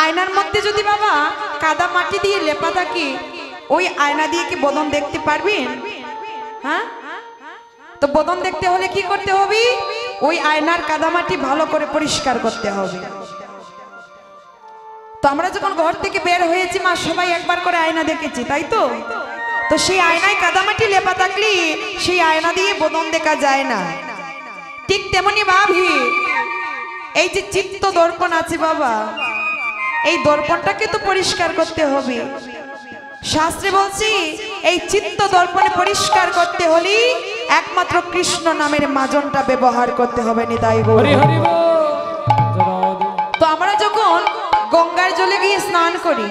আয়নার মধ্যে যদি বাবা কাদা মাটি দিয়ে লেপা থাকে, ওই আয়না দিয়ে কি বদন দেখতে পারবেন? হ্যাঁ, তো বদন দেখতে হলে কি করতে হবে? ওই আয়নার কাদা মাটি ভালো করে পরিষ্কার করতে হবে। তো আমরা যখন ঘর থেকে বের হয়েছি মা, সবাই একবার করে আয়না দেখেছি, তাই তো? তো সেই আয়নায় কাদামাটি লেপা থাকলে সেই আয়না দিয়ে বদন দেখা যায় না। ঠিক তেমনি ভাবি, এই যে চিত্ত দর্পণ আছে বাবা, এই দর্পণটাকে তো পরিষ্কার করতে হবে। শাস্ত্রে বলছি এই চিত্ত দর্পণে পরিষ্কার করতে হলে একমাত্র কৃষ্ণ নামের মাজনটা ব্যবহার করতে হবে। নিতাই গৌর। তো আমরা যখন গঙ্গার জলে গিয়ে স্নান করি,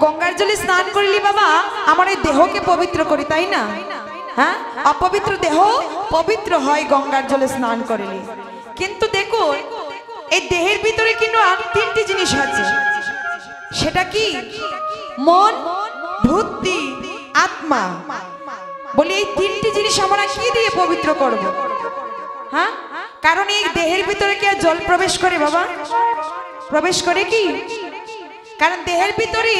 গঙ্গার জলে স্নান করলি বাবা আমার এই দেহকে পবিত্র করি, তাই না? হ্যাঁ, অপবিত্র দেহ পবিত্র হয় গঙ্গার জলে স্নান করলে। কিন্তু দেখো এই দেহের ভিতরে কিন্তু আর তিনটি জিনিস আছে। সেটা কি? মন, বুদ্ধি, আত্মা। বলি এই তিনটি জিনিস আমরা কি দিয়ে পবিত্র করব? হ্যাঁ, কারণ এই দেহের ভিতরে কি আর জল প্রবেশ করে বাবা? প্রবেশ করে কি? কারণ দেহের ভিতরে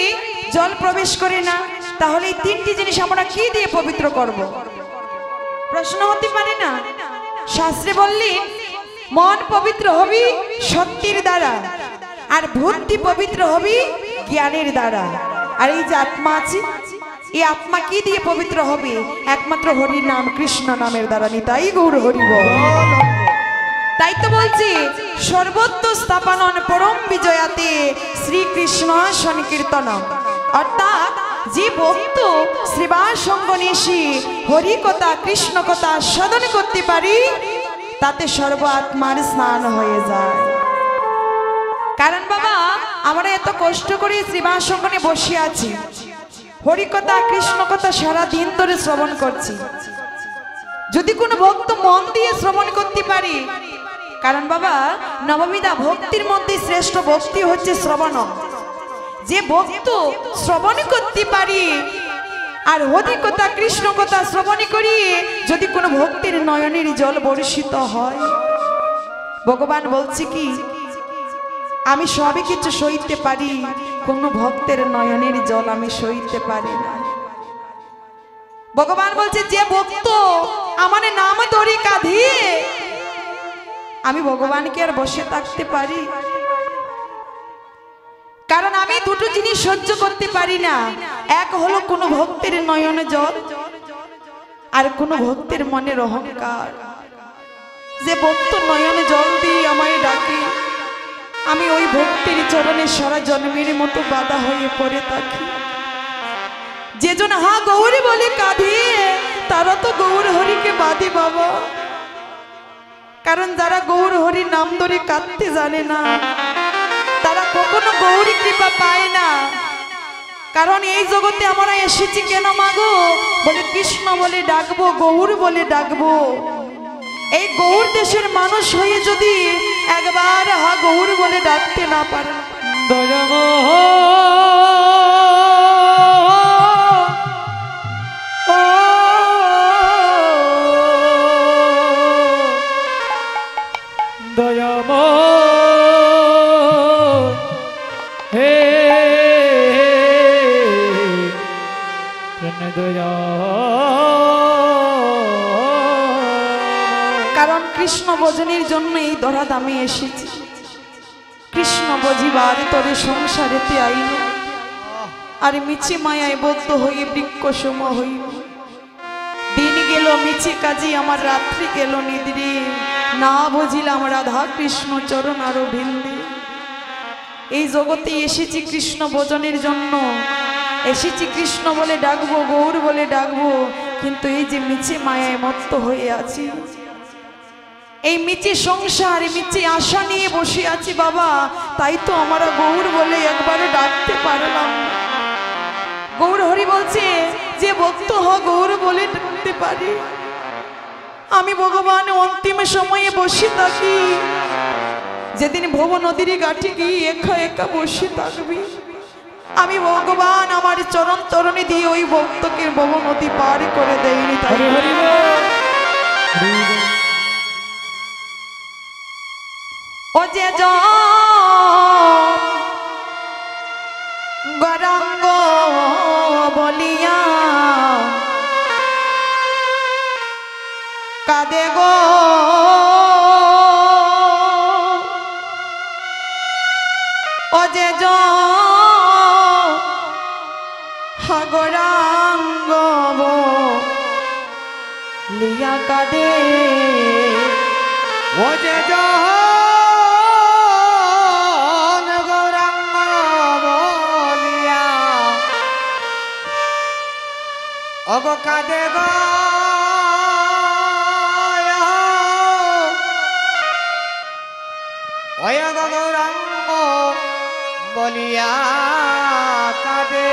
জল প্রবেশ করে না, তাহলে এই তিনটি জিনিস আমরা কি দিয়ে পবিত্র করব? প্রশ্ন হতে পারে না? শাস্ত্রে বললেন মন পবিত্র হবি সত্যের দ্বারা, আর বুদ্ধি পবিত্র হবি জ্ঞানের দ্বারা, আর এই যে আত্মা আছে, এই আত্মা কি দিয়ে পবিত্র হবে? একমাত্র হরি নাম, কৃষ্ণ নামের দ্বারা। নিতাই গৌর হরি বল। তাই তো বলছি সর্বত্র স্থাপনন পরম বিজয়াতে শ্রীকৃষ্ণ সংকীর্তন। অর্থাৎ যে ভক্ত শ্রীবাস সঙ্গ নিশি হরি কথা কৃষ্ণ কথা সাধন করতে পারি, তাতে সর্ব আত্মার স্নান হয়ে যায়। কারণ বাবা আমরা এত কষ্ট করে শ্রীবাস সঙ্গ নিয়ে বসে আছি, হরি কথা কৃষ্ণ কথা সারা দিন ধরে শ্রবণ করছি। যদি কোনো ভক্ত মন দিয়ে শ্রবণ করতে পারি, কারণ বাবা নববিধা ভক্তির মধ্যে শ্রেষ্ঠ ভক্তি হচ্ছে শ্রবণ। যে ভক্ত শ্রবণ করতে পারি আর হরি কথা কৃষ্ণ কথা শ্রবণ করি, যদি কোনো ভক্তির নয়নের জল বর্ষিত হয়, ভগবান বলছে কি আমি সবই কিছু সইতে পারি, কোনো ভক্তের নয়নের জল আমি সইতে পারি না। ভগবান বলছে যে ভক্ত আমার নাম ধরে কাঁধিয়ে, আমি ভগবানকে আর বসে থাকতে পারি? কারণ আমি দুটো জিনিস সহ্য করতে পারি না। এক হলো কোনো ভক্তের নয়নে জল, আর কোনো ভক্তের মনের অহংকার। যে ভক্ত নয়নে জল দিয়ে আমায় ডাকে, আমি ওই ভক্তের চরণে সারা জন্মের মতো বাধা হয়ে পড়ে থাকি। যেজন হা গৌরী বলে কাঁধে, তারা তো গৌর হরিকে বাঁধে বাবা। কারণ যারা গৌর হরি নাম ধরে কাঁদতে জানে না, তারা কখনো গৌরী কৃপা পায় না। কারণ এই জগতে আমরা এসেছি কেন মাগো? বলে কৃষ্ণ বলে ডাকবো, গৌর বলে ডাকবো। এই গৌর দেশের মানুষ হয়ে যদি একবার হা গৌর বলে ডাকতে না পারে, কারণ কৃষ্ণ ভজনের জন্য এই ধরা দামে এসেছি। কৃষ্ণ বজিবার তোরে সংসারেতে আইল, আর মিছে মায়ায় বদ্ধ হয়ে বৃক্ষ সম হইল। দিন গেল মিছে কাজে আমার রাত্রি গেল নিদ্রে, না বুঝিলাম রাধা কৃষ্ণ চরণ আরো ভিন্দে। এই জগতে এসেছি কৃষ্ণ ভজনের জন্য, এসেছি কৃষ্ণ বলে ডাকবো, গৌর বলে ডাকবো, কিন্তু এই যে মিছে মায়ায় মত্ত হয়ে আছি, এই মিছে সংসার, মিছে আশা নিয়ে বসে আছি বাবা। তাই তো আমরা গৌর বলে একবারও ডাকতে পারলাম না। গৌর হরি বলছে যে ভক্ত হ গৌর বলে ডাকতে পারি। আমি ভগবান অন্তিম সময়ে বসে থাকি, যেদিন ভব নদীর ঘাটে গিয়ে একা একা বসে থাকবি, আমি ভগবান আমার চরণ তরণী দিয়ে ওই ভক্তকে ভব নদী পার করে দেয়নি। তাই ও যে অজে গৌরাঙ্গ লিয়া কাদে অজে গৌরাঙ্গ বলিয়া অগ কাদে গো গৌরাঙ্গ বলিয়া কাদে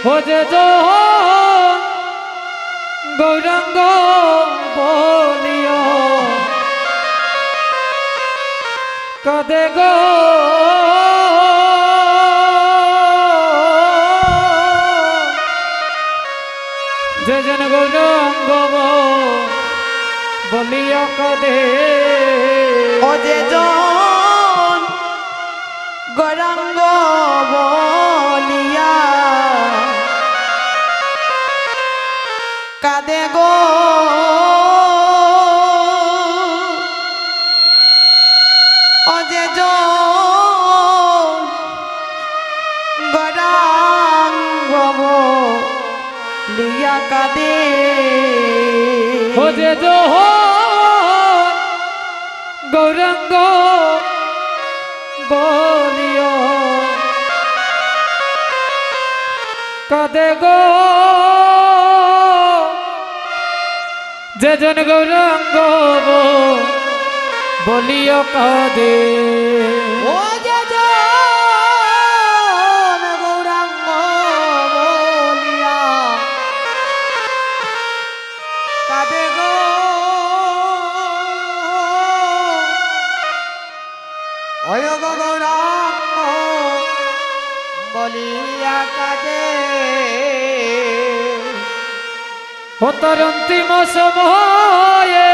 অজে গৌরাঙ্গ বলিয়া কাদে গো যে জন গৌরাঙ্গ বলিয়া কাদে অজে গৌরাঙ্গ বলিয়া কাদে গো অজে গৌরাঙ্গ লিয়া কাদে অজে গৌরাঙ্গ বলিয়া কাদে গো যে জন গৌরাঙ্গ বলিয়া কাদে গৌরাঙ্গ বলিয়া কাদে গো গৌরাঙ্গ বলিয়া কাদে ও তার অন্তিম সময়ে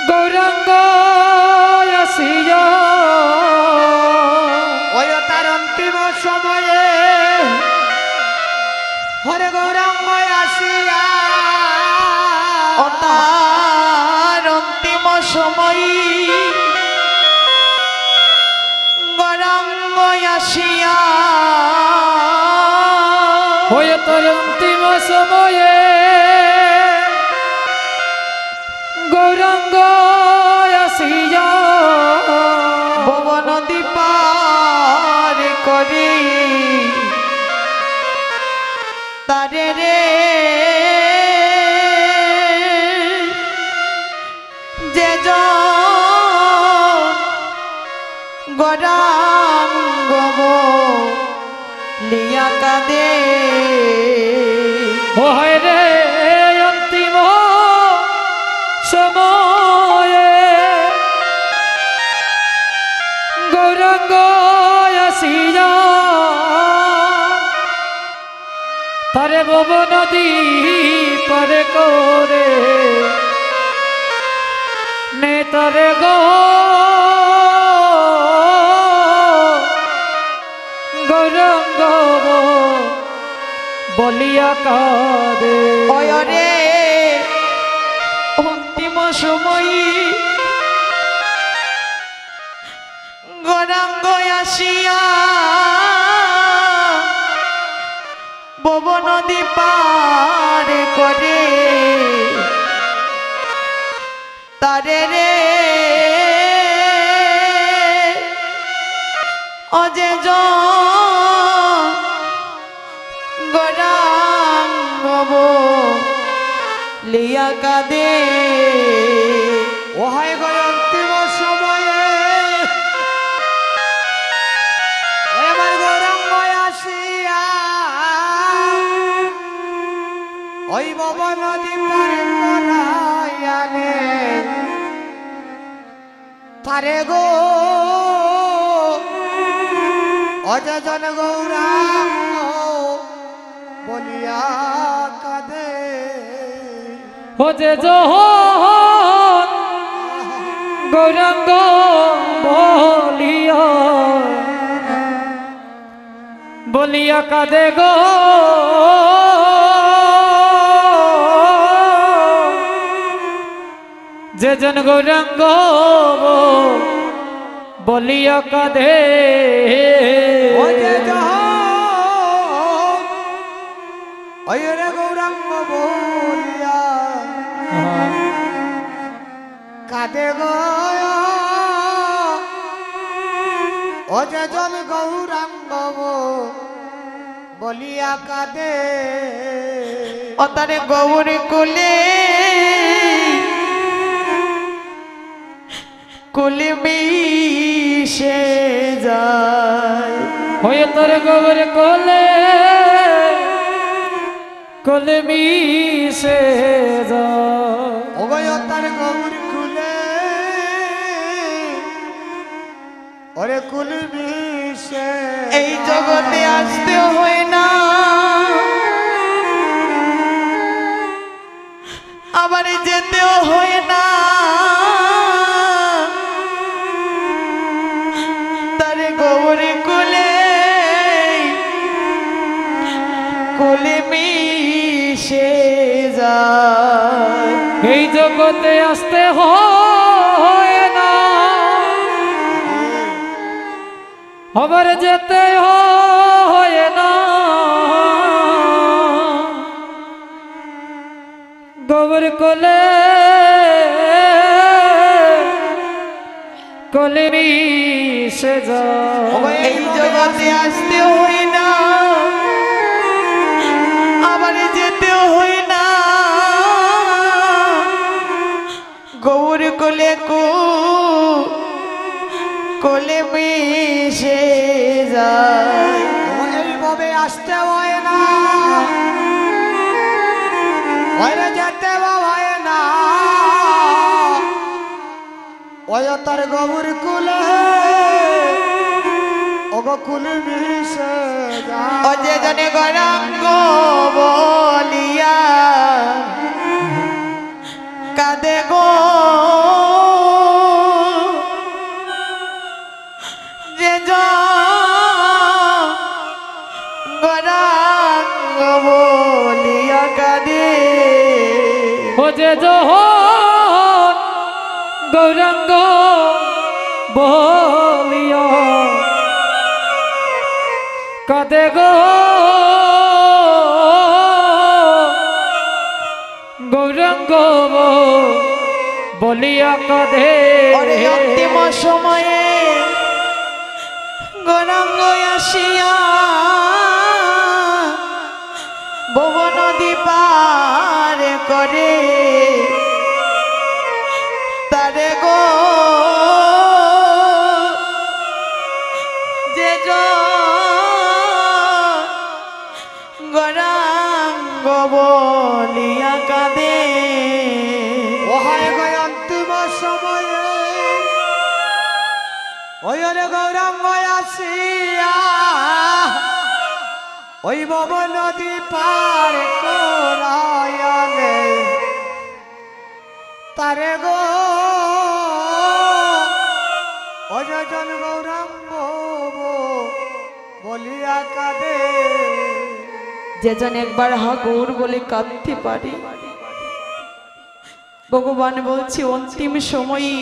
গৌরাঙ্গ আসিয়া ওই তার অন্তিম সময়ে হরে গৌরাঙ্গ আসিয়া ও তার অন্তিম সময় গৌরাঙ্গ আসিয়া ওই তার অন্তিম সময়ে গৌরাঙ্গ আসিয়া ভুবন দীপার করি তারে রে যে গৌরাঙ্গ লিয়া কাদে ও হায় রে অন্তিম সময়ে গৌরাঙ্গ আসিয়া তারে ভব নদী পারে করে নেতারে গো গৌরাঙ্গ বলিয়া কাদে অয়রে অন্তিম সময় গৌরাঙ্গ আসিয়া ভব নদী পার করে তারে রে অজে গৌরাঙ্গ লিয়া কাদে ওহাই গয় অন্তিম সময়ে ওই আমার গৌরাঙ্গ আসিয়া ওই ভব নদী পার করাইয়ানে তারে গো অজন গৌরাঙ্গ বলিয়া কাদে ও যে গৌরাঙ্গ বলিয়া কাদে গো যে জন গৌরাঙ্গ বলিয়া কাঁদে ও যে ওই রে গৌরাঙ্গ বলিয়া কাঁদে গো ও যে জন গৌরাঙ্গ বলিয়া কাঁদে অতারে গৌর কুলে কুলে মিশে যায় হয়ে তোর গোবর কোলে কোলে মিশে যায় ওগো তার গৌর কুলে ওরে কুল মিশে এই জগতে আসতে হয় না আবার যেতেও হয় না তারে গৌরী কুলে কুলে মিশে যায় এই জগতে আসতে হয় না আবার যেতে হয় না গোবর কোলে কোলে মিশে যায় এই জগতে আসতে হয় না আবার যেতেও হয় না গৌর কোলে কোলে মিশে যায় এইভাবে আসতে হয় না ওরে যেতে হয় না ওই তার গৌর কুলে ওগো কুল মিশে যায় ও যে জনে গৌরাঙ্গ বলিয়া কাঁদে গো যে গৌরাঙ্গ বলিয়া কাঁদে ও যে জহন গৌরাঙ্গ বলিয়া কাঁদে গো গৌরাঙ্গ বলিয়া কাঁদে ওরে অন্তিম সময়ে গৌরাঙ্গ আসিয়া ভব নদী পার করে তারে গো যে গৌরাঙ্গ বলিয়া কাঁদে ওহায় গো অন্তিম সময়ে ওই রে গৌরাঙ্গ আসিয়া ওই ভব নদী পার করায়ালে তারে গো অজন গৌরাঙ্গ বলিয়া কাঁদে যেজন একবার হা গৌর বলে কাঁদতে পারে ভগবান বলছে অন্তিম সময়ে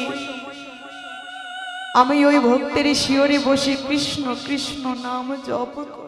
আমি ওই ভক্তের শিয়রে বসে কৃষ্ণ কৃষ্ণ নাম জপ করি।